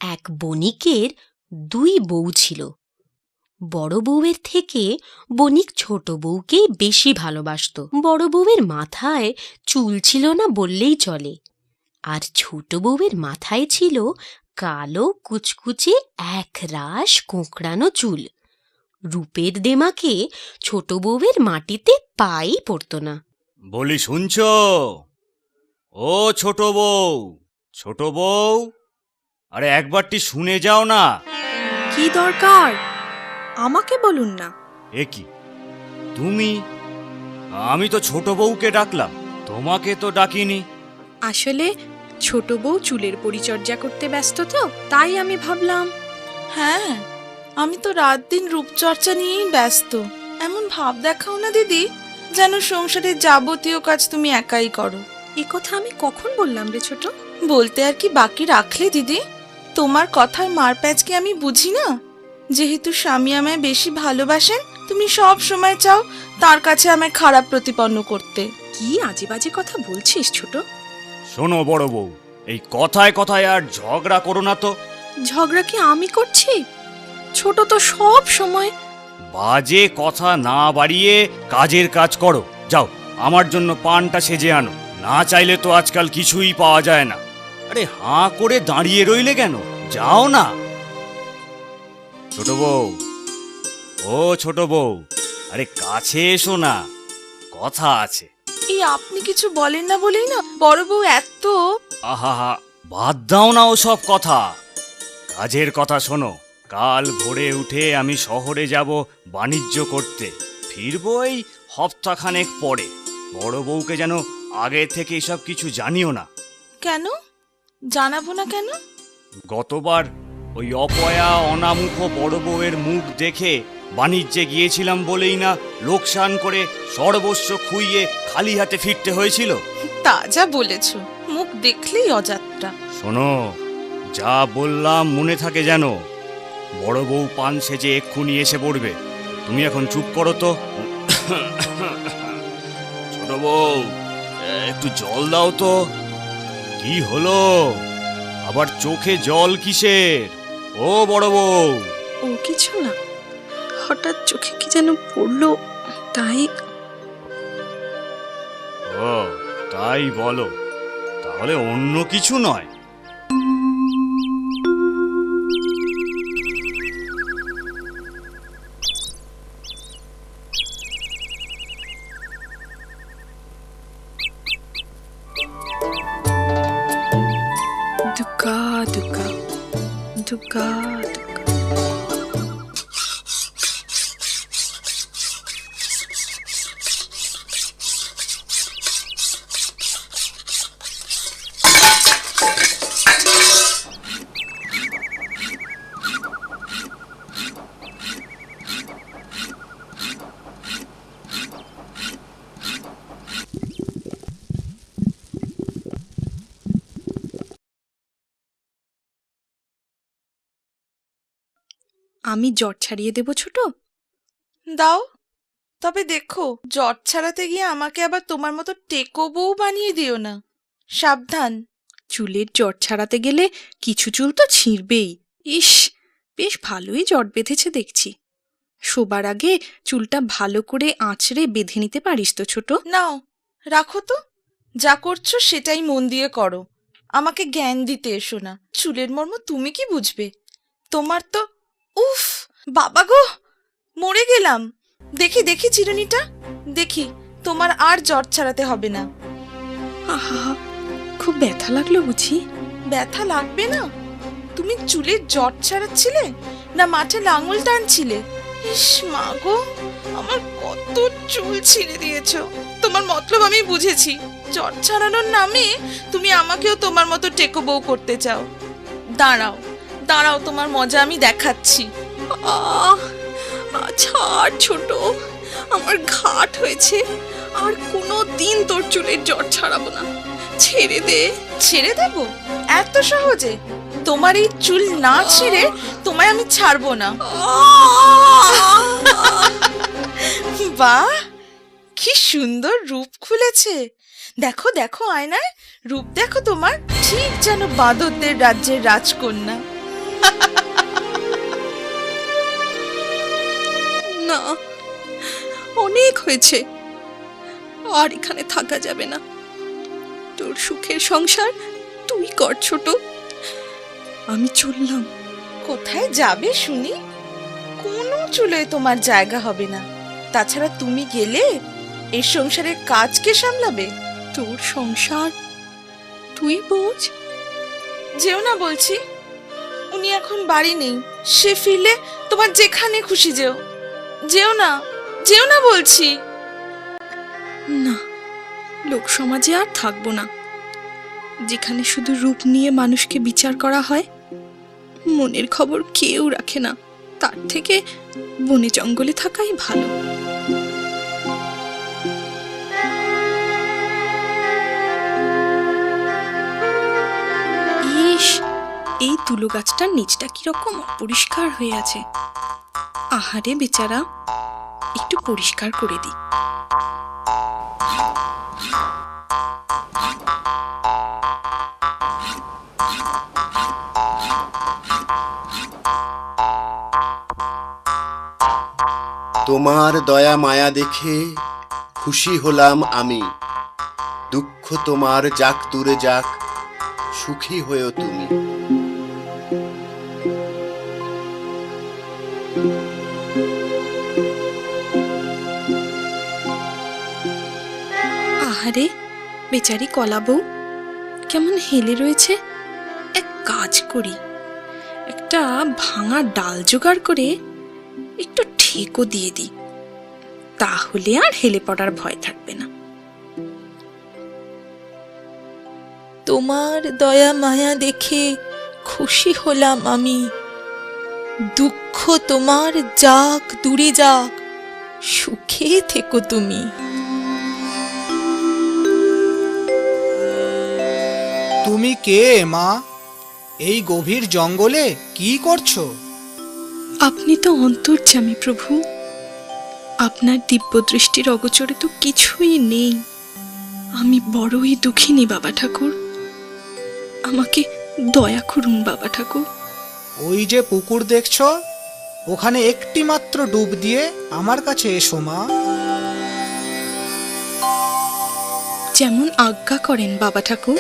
এক বণিকের দুই বউ ছিল। বড় বউয়ের থেকে বণিক ছোট বউকে বেশি ভালোবাসত। বড় বউয়ের মাথায় চুল ছিল না বললেই চলে, আর ছোট বউয়ের মাথায় ছিল কালো কুচকুচে একরাশ কোঁকড়ানো চুল। রূপের দেমাকে ছোট বউয়ের মাটিতে পাই পড়ত না। বলি শুনছ? ও ছোট বউ, ছোট বউ, আরে একবারটি শুনে যাও না। কি দরকার? আমাকে বলুন না। এ কি তুমি? আমি তো ছোট বউকে ডাকলাম, তোমাকে তো ডাকিনি। আসলে ছোট বউ চুলের পরিচর্যা করতে ব্যস্ত, তো তাই আমি ভাবলাম। হ্যাঁ, আমি তো রাত দিন রূপচর্চা নিয়েই ব্যস্ত। এমন ভাব দেখাও না দিদি, যেন সংসারের যাবতীয় কাজ তুমি একাই করো। এ কথা আমি কখন বললাম রে ছোট? বলতে আর কি বাকি রাখলে দিদি? তোমার কথার মারপ্যাচ কি আমি বুঝি না? যেহেতু স্বামী আমায় বেশি ভালোবাসেন, তুমি সব সময় চাও তার কাছে আমায় খারাপ প্রতিপন্ন করতে। কি আজে বাজে কথা বলছিস ছোট? শোনো বড় বউ, এই কথায় কথায় আর ঝগড়া করো না তো। ঝগড়া কি আমি করছি? ছোট তো সব সময়। বাজে কথা না বাড়িয়ে কাজের কাজ করো। যাও, আমার জন্য পানটা সেজে আনো। না চাইলে তো আজকাল কিছুই পাওয়া যায় না। আরে হাঁ করে দাঁড়িয়ে রইলে কেন? যাও না। ছোট বউ, ও ছোট বউ, আরে কাছে এসো না, কথা আছে। এই আপনি কিছু বলেন না বলেই না বড় বউ এত। আহা, বাদ দাও না ওসব কথা। কাজের কথা শোনো। কাল ভোরে উঠে আমি শহরে যাব বাণিজ্য করতে। ফিরবো এই হপ্তাখানেক পরে। বড় বউকে যেন আগে থেকে এসব কিছু জানিও না। কেন জানাবো না কেন? গতবার ওই অপয়া অনামুখ বড় বউয়ের মুখ দেখে বাণিজ্যে গিয়েছিলাম বলেই না লোকসান করে সর্বস্ব খুইয়ে খালি হাতে ফিরতে হয়েছিল। তা যা বলেছ, মুখ দেখলেই অযাত্রা। শোনো, যা বললাম মনে থাকে যেন। বড় বউ পান সেজে এক্ষুনি এসে পড়বে। তুমি এখন চুপ করো তো। ছোট বউ, একটু জল দাও তো। কি হলো? আবার চোখে জল কিসের? ও বড় বউ। ও কিছু না, হঠাৎ চোখে কি যেন পড়লো, তাই। ও তাই বলো, তাহলে অন্য কিছু নয়। দুকা দুকা দুকা দুকা। আমি জ্বর ছাড়িয়ে দেব ছোট? দাও, তবে দেখো জ্বর ছাড়াতে গিয়ে আমাকে আবার তোমার মতো টেকো বউ বানিয়ে দিও না। সাবধান। চুলের জ্বর ছাড়াতে গেলে কিছু চুল তো ছিঁড়বেই। ইস, বেশ ভালোই জট বেঁধেছে দেখছি। শোবার আগে চুলটা ভালো করে আঁচড়ে বেঁধে নিতে পারিস তো ছোট? নাও, রাখো তো। যা করছো সেটাই মন দিয়ে করো। আমাকে জ্ঞান দিতে এসো না। চুলের মর্ম তুমি কি বুঝবে? তোমার তো উফ, বাবা গো, মরে গেলাম। দেখি দেখি চিরুনিটা দেখি, তোমার আর জ্বর ছাড়াতে হবে না। আহা, খুব ব্যথা লাগলো বুঝি? ব্যথা লাগবে না? তুমি চুলের জট ছাড়াচ্ছিলে না মাঠে লাঙল টানছিলে? ইস মা গো, আমার কত চুল ছিঁড়ে দিয়েছো। তোমার মতলব আমি বুঝেছি। জট ছাড়ানোর নামে তুমি আমাকেও তোমার মতো টেকো বউ করতে চাও। দাঁড়াও দাঁড়াও, তোমার মজা আমি দেখাচ্ছি। ছাড় ছোট, আমার ঘাট হয়েছে। আর কোনো দিন তোর চুলের জট ছাড়াবো না। ছেড়ে দে। ছেড়ে দেব এত সহজে? তোমার এই চুল না ছেড়ে তোমায় আমি ছাড়বো না। বাহ, কি সুন্দর রূপ খুলেছে। দেখো দেখো আয়নায়, রূপ দেখো তোমার, ঠিক যেন বাঁদরদের রাজ্যের রাজকন্যা। না, অনেক হয়েছে, আর এখানে থাকা যাবে না। তোর সুখের সংসার তুই কর ছোট, আমি চললাম। কোথায় যাবে শুনি? কোনো চুলোয় তোমার জায়গা হবে না। তাছাড়া তুমি গেলে এই সংসারের কাজ কে সামলাবে? তোর সংসার তুই বোঝ। যেও না বলছি। উনি এখন বাড়ি নেই, সে ফিরলে তোমার যেখানে খুশি যেও। যেও না, যেও না বলছি। না, লোক সমাজে আর থাকবো না, যেখানে শুধু রূপ নিয়ে মানুষকে বিচার করা হয়। মনের খবর কেউ রাখে না, তার থেকে বনে জঙ্গলে থাকাই ভালো। ইস, এই তুলো গাছটার নিচটা কিরকম অপরিষ্কার হয়ে আছে। আহারে বেচারা, একটু পরিষ্কার করে দিই। তোমার দয়া মায়া দেখে খুশি হলাম আমি। দুঃখ তোমার যাক দূরে যাক, সুখী হয়েও তুমি। আহারে বেচারি কলা বউ কেমন হেলে রয়েছে। এক কাজ করি, একটা ভাঙা ডাল জোগাড় করে একটু ঠেকো দিয়ে দিই, তাহলে আর হেলে পড়ার ভয় থাকবে না। তোমার দয়া মায়া দেখে খুশি হলাম আমি। দুঃখ তোমার যাক দূরে যাক, সুখে থেকো তুমি। তুমি কে মা? এই গভীর জঙ্গলে কি করছো? আপনি তো অন্তর্যামী প্রভু, আপনার দিব্য দৃষ্টির অগোচরে তো কিছুই নেই। আমি বড়ই দুঃখিনী বাবা ঠাকুর, আমাকে দয়া করুন বাবা ঠাকুর। ওই যে পুকুর দেখছো, ওখানে একটি মাত্র ডুব দিয়ে আমার কাছে এসো মা। যেমন আজ্ঞা করেন বাবা ঠাকুর।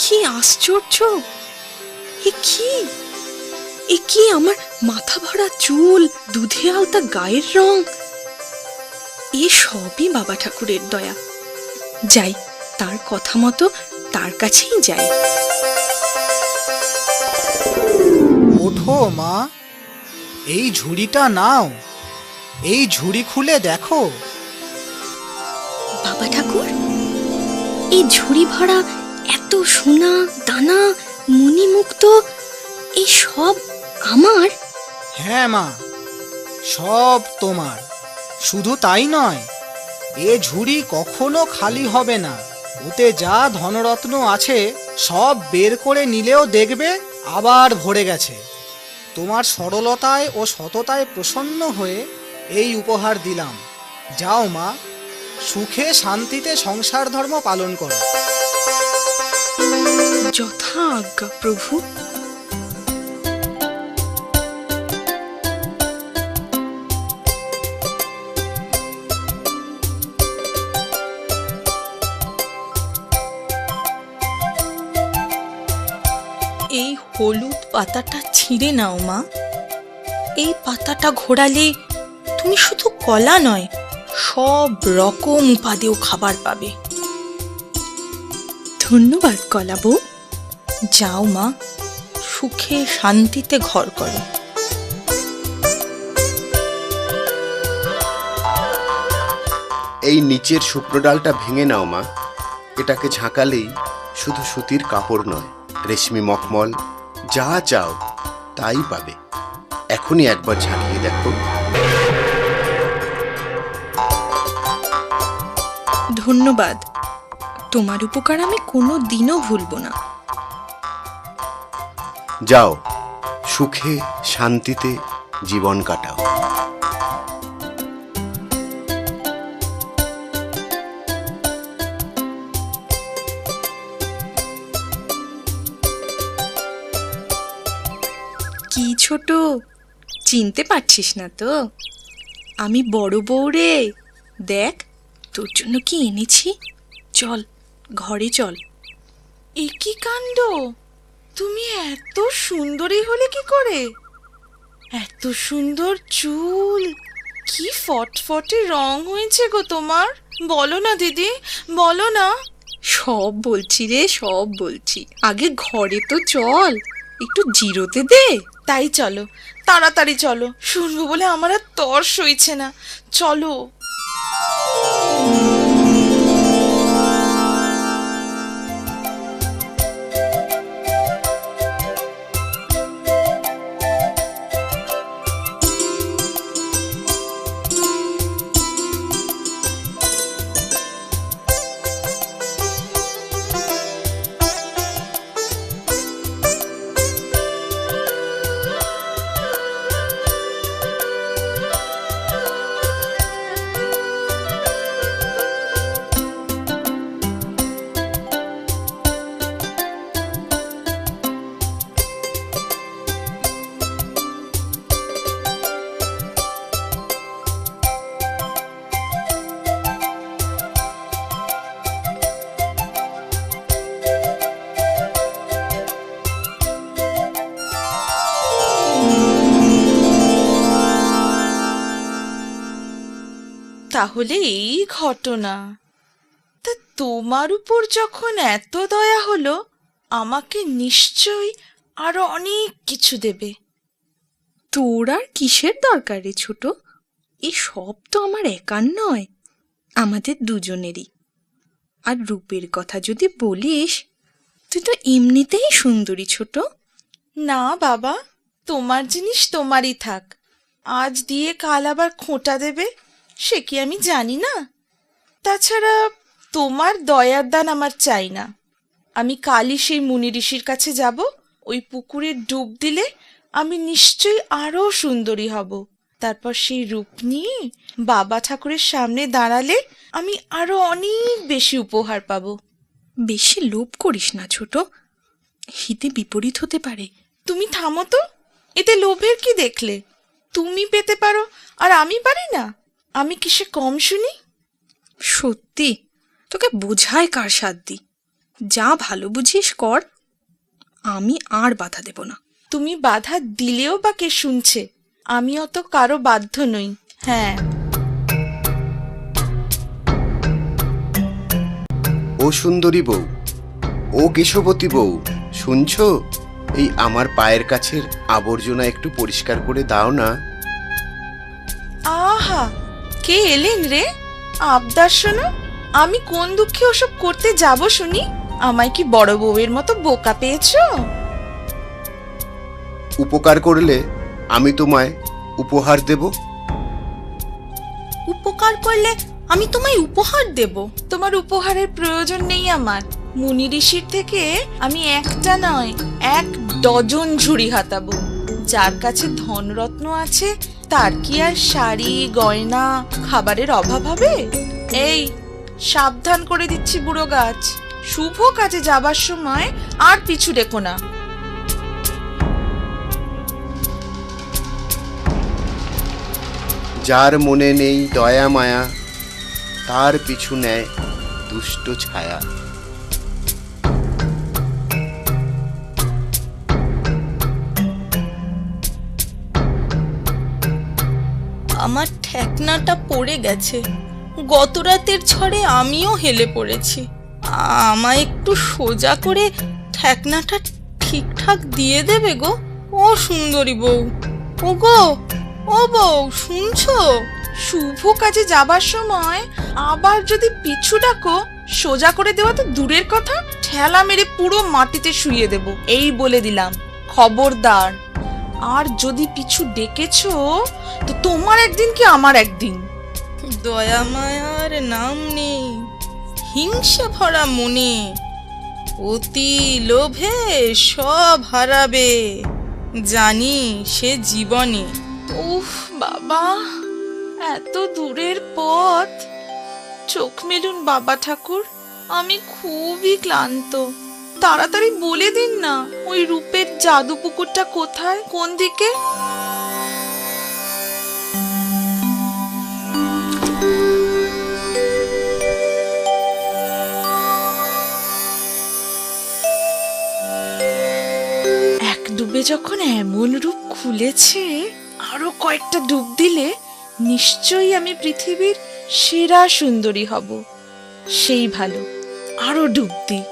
কি আশ্চর্য! এ কি আমার মাথা ভরা চুল, দুধে আলতা গায়ের রং, এ সবই বাবা ঠাকুরের দয়া। যাই, তার কথা মতো তার কাছেই যাই। ওঠো মা, এই ঝুড়িটা নাও, এই ঝুড়ি খুলে দেখো। বাবা ঠাকুর, এই ঝুড়ি ভরা এত সোনা দানা মণিমুক্ত, এই সব আমার? হ্যাঁ মা, সব তোমার। শুধু তাই নয়, এ ঝুড়ি কখনো খালি হবে না। ওতে যা ধনরত্ন আছে সব বের করে নিলেও দেখবে আবার ভরে গেছে। তোমার সরলতায় ও সততায় প্রসন্ন হয়ে এই উপহার দিলাম। যাও মা, সুখে শান্তিতে সংসার ধর্ম পালন করো। যথা আজ্ঞা প্রভু। এই হলুদ পাতাটা ছিঁড়ে নাও মা। এই পাতাটা ঘোরালে তুমি শুধু কলা নয়, সব রকম উপাদেয় খাবার পাবে। ধন্যবাদ কলা বউ। যাও মা, সুখে শান্তিতে ঘর করো। এই নিচের শুকনো ডালটা ভেঙে নাও মা। এটাকে ঝাঁকালেই শুধু সুতির কাপড় নয়, রেশমি মখমল যা চাও তাই পাবে। এখনই একবার ঝাঁকিয়ে দেখো। ধন্যবাদ, তোমার উপকার আমি কোনো দিনও ভুলব না। যাও, সুখে শান্তিতে জীবন কাটাও। কি ছোট, চিনতে পারছিস না তো? আমি বড় বউ রে। দেখ তোর জন্য কি এনেছি। চল ঘরে চল। এ কি কাণ্ড! তুমি এত সুন্দরী হলে কি করে? এত সুন্দর চুল, কি ফটফটে রং হয়েছে গো তোমার। বলো না দিদি, বলো না। সব বলছি রে, সব বলছি। আগে ঘরে তো চল, একটু জিরোতে দে। তাই চলো, তাড়াতাড়ি চলো, শুনবো বলে আমার আর তর সইছে না। চলো। তাহলে এই ঘটনা। তা তোমার উপর যখন এত দয়া হলো, আমাকে নিশ্চয়ই আরো অনেক কিছু দেবে। তোর আর কিসের দরকার রে ছোট? এ সব তো আমার একার নয়, আমাদের দুজনেরই। আর রূপের কথা যদি বলিস, তুই তো এমনিতেই সুন্দরী ছোট। না বাবা, তোমার জিনিস তোমারই থাক। আজ দিয়ে কাল আবার খোঁটা দেবে, সে কি আমি জানি না? তাছাড়া তোমার দয়ার দান আমার চাই না। আমি কালই সেই মুনি ঋষির কাছে যাব। ওই পুকুরে ডুব দিলে আমি নিশ্চয়ই আরো সুন্দরী হব। তারপর সেই রূপ নিয়ে বাবা ঠাকুরের সামনে দাঁড়ালে আমি আরো অনেক বেশি উপহার পাব। বেশি লোভ করিস না ছোট, হিতে বিপরীত হতে পারে। তুমি থামো তো, এতে লোভের কি দেখলে? তুমি পেতে পারো আর আমি পারি না? আমি কিসে কম শুনি? সত্যি, তোকে বোঝায় কার সাধ্যি। যা ভালো বুঝিস কর, আমি আর বাধা দেব না। তুমি বাধা দিলেও বা কে শুনছে? আমি অত কারো বাধ্য নই। হ্যাঁ। ও সুন্দরী বউ, ও কেশবতী বউ, শুনছো? এই আমার পায়ের কাছের আবর্জনা একটু পরিষ্কার করে দাও না। আহা, কে এলেন রে? আবদার শোনো। আমি কোন দুঃখে ওসব করতে যাব শুনি? আমায় কি বড় বউয়ের মতো বোকা পেয়েছো? উপকার করলে আমি তোমায় উপহার দেব। উপকার করলে আমি তোমায় উপহার দেব? তোমার উপহারের প্রয়োজন নেই আমার। মুনি ঋষির থেকে আমি একটা নয়, 1 ডজন ঝুড়ি হাতাবো। যার কাছে ধনরত্ন আছে, তার কি আর শাড়ি গয়না খাবারের অভাব হবে? এই, সাবধান করে দিচ্ছি বুড়ো গাছ, শুভ কাজে যাবার সময় আর পিছু রেখো না। যার মনে নেই দয়া মায়া, তার পিছু নেয় দুষ্ট ছায়া। আমার ঠেকনাটা পড়ে গেছে, গত রাতের ঝড়ে আমিও হেলে পড়েছি। আমায় একটু সোজা করে ঠেকনাটা ঠিকঠাক দিয়ে দেবে গো? ও সুন্দরী বউ, ও গো, ও বউ, শুনছো? শুভ কাজে যাবার সময় আবার যদি পিছু ডাকো, সোজা করে দেওয়া তো দূরের কথা, ঠেলা মেরে পুরো মাটিতে শুইয়ে দেব, এই বলে দিলাম। খবরদার। আর যদি পিছু ডেকেছো, তো তোমার একদিন কি আমার একদিন। দয়া মায়ার নাম নেই, হিংসা ভরা মনে, অতি লোভে সব হারাবে, জানি সে জীবনে। উফ বাবা, এত দূরের পথ। চোখ মেলুন বাবা ঠাকুর, আমি খুবই ক্লান্ত। তাড়াতাড়ি বলে দিন না, ওই রূপের জাদু পুকুরটা কোথায়, কোন দিকে? এক ডুবে যখন এমন রূপ খুলেছে, আরো কয়েকটা ডুব দিলে নিশ্চয়ই আমি পৃথিবীর সেরা সুন্দরী হব। সেই ভালো, আরো ডুব দিই।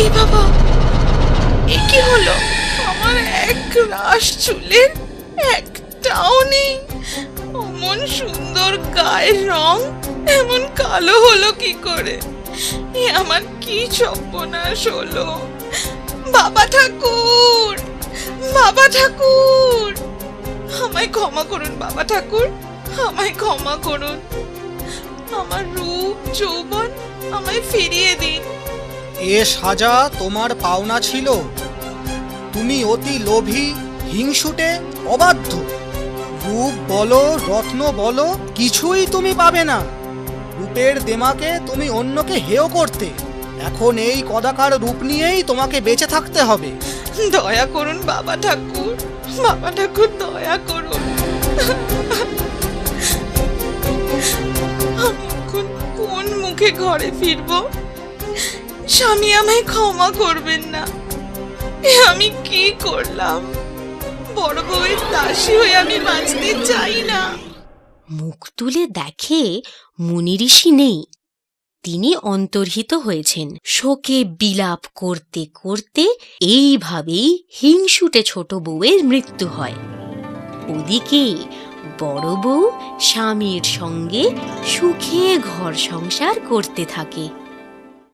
এ বাবা, এ কি হলো? আমার এক রাশ চুলের একটাও নেই। অমন সুন্দর গায়ের রং এমন কালো হলো কি করে? এ আমার কি সর্বনাশ হলো! বাবা ঠাকুর, বাবা ঠাকুর, আমায় ক্ষমা করুন বাবা ঠাকুর, আমায় ক্ষমা করুন। আমার রূপ যৌবন আমায় ফিরিয়ে দিন। এ সাজা তোমার পাওনা ছিল। তুমি অতি লোভী, হিংসুটে, অবাধ্য। রূপ বলো, রত্ন বলো, কিছুই তুমি পাবে না। রূপের দেমাকে তুমি অন্যকে হেয় করতে। এখন এই কদাকার রূপ নিয়েই তোমাকে বেঁচে থাকতে হবে। দয়া করুন বাবা ঠাকুর, বাবা ঠাকুর দয়া করুন। আমি এখন কোন মুখে ঘরে ফিরবো? স্বামী আমায় ক্ষমা করবেন না। এ আমি কি করলাম? বড় বউয়ের দাসী হয়ে আমি বাঁচতে চাই না। মুখ তুলে দেখে মুনি ঋষি নেই, তিনি অন্তর্হিত হয়েছেন। শোকে বিলাপ করতে করতে এইভাবেই হিংসুটে ছোট বউয়ের মৃত্যু হয়। ওদিকে বড় বউ স্বামীর সঙ্গে সুখে ঘর সংসার করতে থাকে।